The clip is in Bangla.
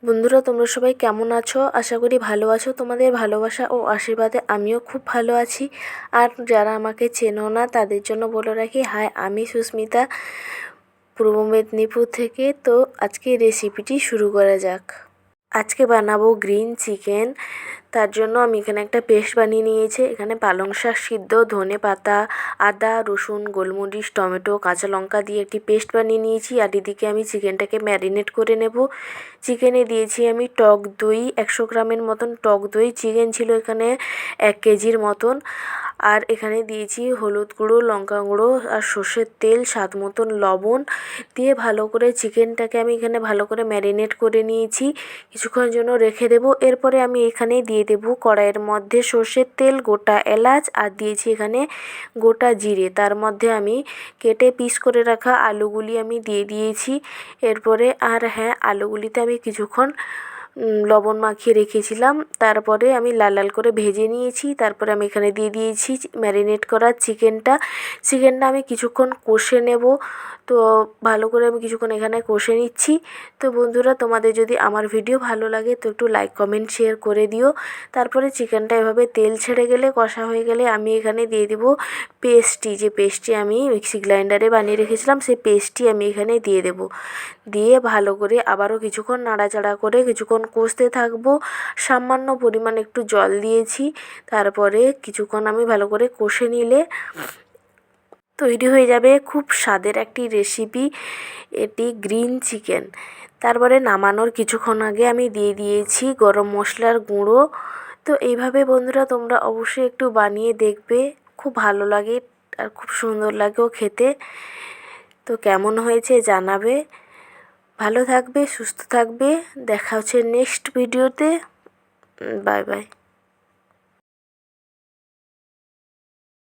বন্ধুরা, তোমরা সবাই কেমন আছো? আশা করি ভালো আছো। তোমাদের ভালোবাসা ও আশীর্বাদে আমিও খুব ভালো আছি। আর যারা আমাকে চেনো না তাদের জন্য বলে রাখি, হাই, আমি সুস্মিতা, পূর্ব মেদিনীপুর থেকে। তো আজকে রেসিপিটি শুরু করা যাক। আজকে বানাবো গ্রিন চিকেন। তার জন্য আমি এখানে একটা পেস্ট বানিয়ে নিয়েছি। এখানে পালং শাক সিদ্ধ, ধনে পাতা, আদা, রসুন, গোলমরিচ, টমেটো, কাঁচা লঙ্কা দিয়ে একটি পেস্ট বানিয়ে নিয়েছি। আর এদিকে আমি চিকেনটাকে ম্যারিনেট করে নেব। চিকেনে দিয়েছি আমি টক দই, 100 গ্রামের মতন টক দই। চিকেন ছিল এখানে 1 কেজির মতন। আর এখানে দিয়েছি হলুদ গুঁড়ো, লঙ্কা গুঁড়ো আর সর্ষের তেল, স্বাদ মতন লবণ দিয়ে ভালো করে চিকেনটাকে আমি এখানে ভালো করে ম্যারিনেট করে নিয়েছি। কিছুক্ষণের জন্য রেখে দেবো। এরপরে আমি এখানে দিয়ে দেবো কড়াইয়ের মধ্যে সর্ষের তেল, গোটা এলাচ আর দিয়েছি এখানে গোটা জিরে। তার মধ্যে আমি কেটে পিস করে রাখা আলুগুলি আমি দিয়ে দিয়েছি। এরপরে আলুগুলিতে আমি কিছুক্ষণ লবণ মাখিয়ে রেখেছিলাম। তারপরে আমি লাল লাল করে ভেজে নিয়েছি। তারপরে আমি এখানে দিয়ে দিয়েছি ম্যারিনেট করা চিকেনটা। আমি কিছুক্ষণ কষে নেব। তো ভালো করে আমি কিছুক্ষণ এখানে কষে নিচ্ছি। তো বন্ধুরা, তোমাদের যদি আমার ভিডিও ভালো লাগে তো একটু লাইক, কমেন্ট, শেয়ার করে দিও। তারপরে চিকেনটা এভাবে তেল ছেড়ে গেলে, কষা হয়ে গেলে আমি এখানে দিয়ে দেবো পেস্টটি আমি মিক্সি গ্রাইন্ডারে বানিয়ে রেখেছিলাম। সেই পেস্টটি আমি এখানে দিয়ে দেবো। দিয়ে ভালো করে আবারও কিছুক্ষণ নাড়াচাড়া করে কিছুক্ষণ কষতে থাকবো। সামান্য পরিমাণ একটু জল দিয়েছি। তারপরে কিছুক্ষণ আমি ভালো করে কষে নিলে তৈরি হয়ে যাবে খুব স্বাদের একটি রেসিপি, এটি গ্রিন চিকেন। তারপরে নামানোর কিছুক্ষণ আগে আমি দিয়ে দিয়েছি গরম মশলার গুঁড়ো। তো এইভাবে বন্ধুরা তোমরা অবশ্যই একটু বানিয়ে দেখবে, খুব ভালো লাগে আর খুব সুন্দর লাগেও খেতে। তো কেমন হয়েছে জানাবে। ভালো থাকবে, সুস্থ থাকবে। দেখা হচ্ছে নেক্সট ভিডিওতে। Bye bye.